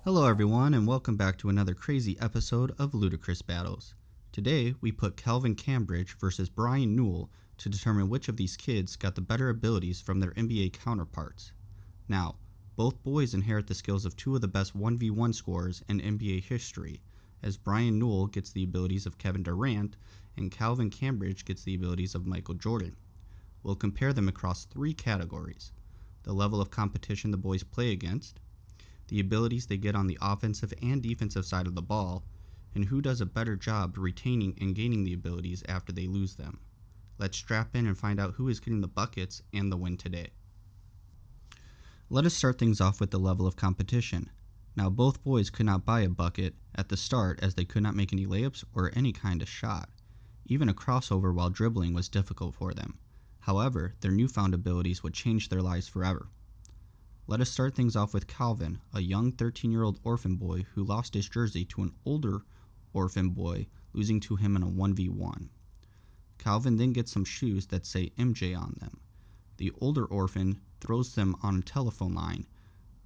Hello everyone and welcome back to another crazy episode of Ludicrous Battles. Today we put Calvin Cambridge versus Brian Newell to determine which of these kids got the better abilities from their NBA counterparts. Now, both boys inherit the skills of two of the best 1v1 scorers in NBA history, as Brian Newell gets the abilities of Kevin Durant and Calvin Cambridge gets the abilities of Michael Jordan. We'll compare them across three categories: the level of competition the boys play against, the abilities they get on the offensive and defensive side of the ball, and who does a better job retaining and gaining the abilities after they lose them. Let's strap in and find out who is getting the buckets and the win today. Let us start things off with the level of competition. Now, both boys could not buy a bucket at the start as they could not make any layups or any kind of shot. Even a crossover while dribbling was difficult for them. However, their newfound abilities would change their lives forever. Let us start things off with Calvin, a young 13-year-old orphan boy who lost his jersey to an older orphan boy, losing to him in a 1v1. Calvin then gets some shoes that say MJ on them. The older orphan throws them on a telephone line.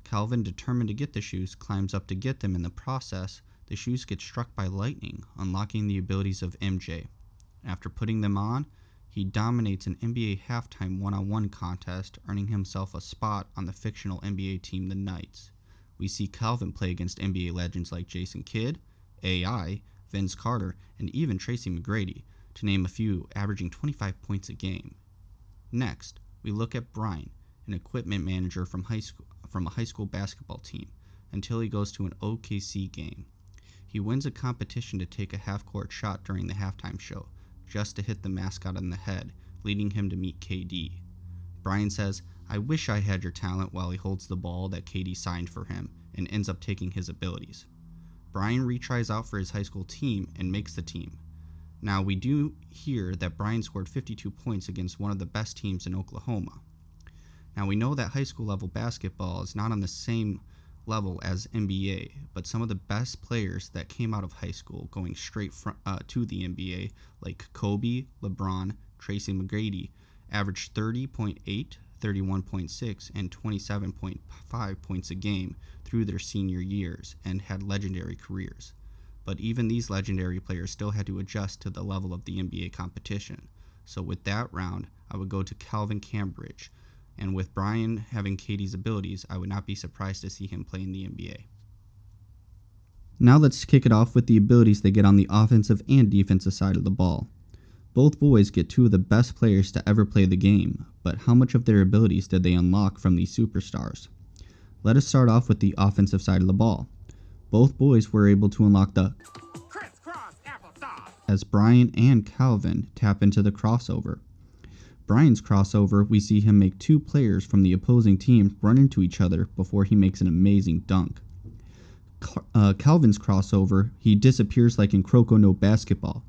Calvin, determined to get the shoes, climbs up to get them. In the process, the shoes get struck by lightning, unlocking the abilities of MJ. After putting them on, he dominates an NBA halftime one-on-one contest, earning himself a spot on the fictional NBA team, the Knights. We see Calvin play against NBA legends like Jason Kidd, AI, Vince Carter, and even Tracy McGrady, to name a few, averaging 25 points a game. Next, we look at Brian, an equipment manager from a high school basketball team, until he goes to an OKC game. He wins a competition to take a half-court shot during the halftime show, just to hit the mascot on the head, leading him to meet KD. Brian says, "I wish I had your talent," while he holds the ball that KD signed for him, and ends up taking his abilities. Brian retries out for his high school team and makes the team. Now, we do hear that Brian scored 52 points against one of the best teams in Oklahoma. Now, we know that high school level basketball is not on the same level as NBA, but some of the best players that came out of high school going straight to the NBA, like Kobe, LeBron, Tracy McGrady, averaged 30.8, 31.6, and 27.5 points a game through their senior years and had legendary careers. But even these legendary players still had to adjust to the level of the NBA competition. So with that round, I would go to Calvin Cambridge. And with Brian having KD's abilities, I would not be surprised to see him play in the NBA. Now let's kick it off with the abilities they get on the offensive and defensive side of the ball. Both boys get two of the best players to ever play the game, but how much of their abilities did they unlock from these superstars? Let us start off with the offensive side of the ball. Both boys were able to unlock the crisscross applesauce as Brian and Calvin tap into the crossover. Brian's crossover, we see him make two players from the opposing team run into each other before he makes an amazing dunk. Calvin's crossover, he disappears like in Croco No Basketball.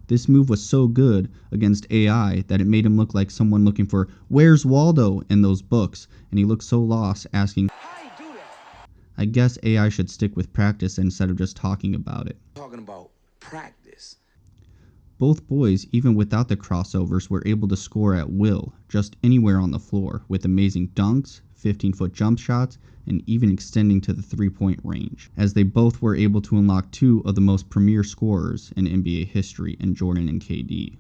This move was so good against AI that it made him look like someone looking for "Where's Waldo?" in those books, and he looked so lost, asking, I guess AI should stick with practice instead of just talking about it. Talking about practice. Both boys, even without the crossovers, were able to score at will, just anywhere on the floor, with amazing dunks, 15-foot jump shots, and even extending to the three-point range, as they both were able to unlock two of the most premier scorers in NBA history in Jordan and KD.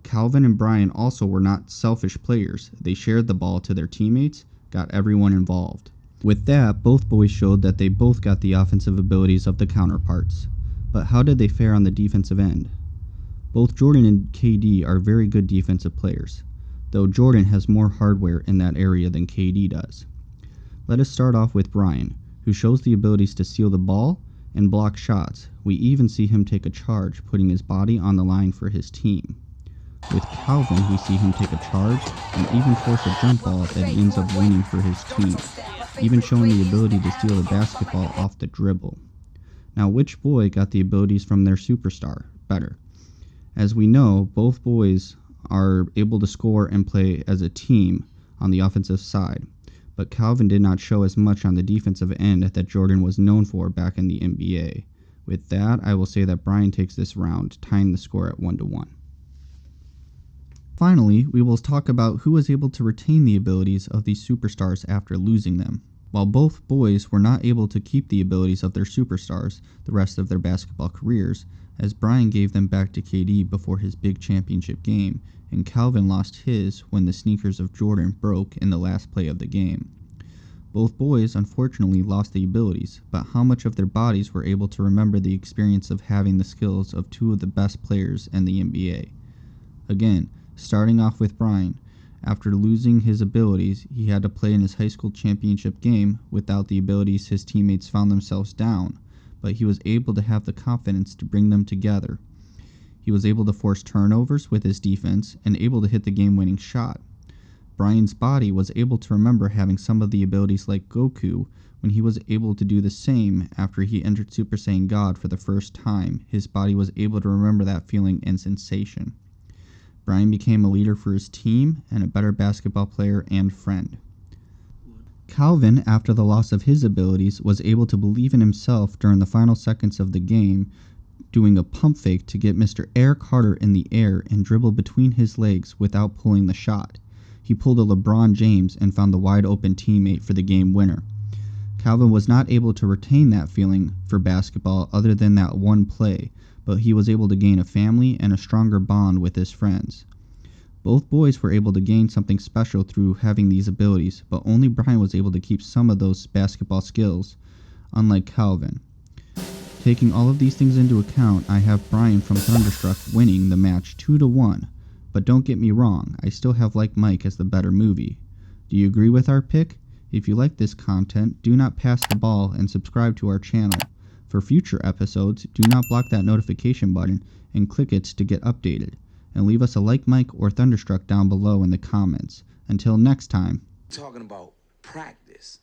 Calvin and Brian also were not selfish players. They shared the ball to their teammates, got everyone involved. With that, both boys showed that they both got the offensive abilities of the counterparts. But how did they fare on the defensive end? Both Jordan and KD are very good defensive players, though Jordan has more hardware in that area than KD does. Let us start off with Brian, who shows the abilities to steal the ball and block shots. We even see him take a charge, putting his body on the line for his team. With Calvin, we see him take a charge and even force a jump ball that he ends up winning for his team, even showing the ability to steal the basketball off the dribble. Now, which boy got the abilities from their superstar better? As we know, both boys are able to score and play as a team on the offensive side, but Calvin did not show as much on the defensive end that Jordan was known for back in the NBA. With that, I will say that Brian takes this round, tying the score at 1-1. Finally, we will talk about who was able to retain the abilities of these superstars after losing them. While both boys were not able to keep the abilities of their superstars the rest of their basketball careers, as Brian gave them back to KD before his big championship game, and Calvin lost his when the sneakers of Jordan broke in the last play of the game. Both boys unfortunately lost the abilities, but how much of their bodies were able to remember the experience of having the skills of two of the best players in the NBA? Again, starting off with Brian, after losing his abilities, he had to play in his high school championship game without the abilities his teammates found themselves down, but he was able to have the confidence to bring them together. He was able to force turnovers with his defense and able to hit the game-winning shot. Brian's body was able to remember having some of the abilities like Goku when he was able to do the same after he entered Super Saiyan God for the first time. His body was able to remember that feeling and sensation. Brian became a leader for his team and a better basketball player and friend. Calvin, after the loss of his abilities, was able to believe in himself during the final seconds of the game, doing a pump fake to get Mr. Air Carter in the air and dribble between his legs without pulling the shot. He pulled a LeBron James and found the wide open teammate for the game winner. Calvin was not able to retain that feeling for basketball other than that one play, but he was able to gain a family and a stronger bond with his friends. Both boys were able to gain something special through having these abilities, but only Brian was able to keep some of those basketball skills, unlike Calvin. Taking all of these things into account, I have Brian from Thunderstruck winning the match 2-1. But don't get me wrong, I still have Like Mike as the better movie. Do you agree with our pick? If you like this content, do not pass the ball and subscribe to our channel. For future episodes, do not block that notification button and click it to get updated. And leave us a Like Mike or Thunderstruck down below in the comments. Until next time. Talking about practice.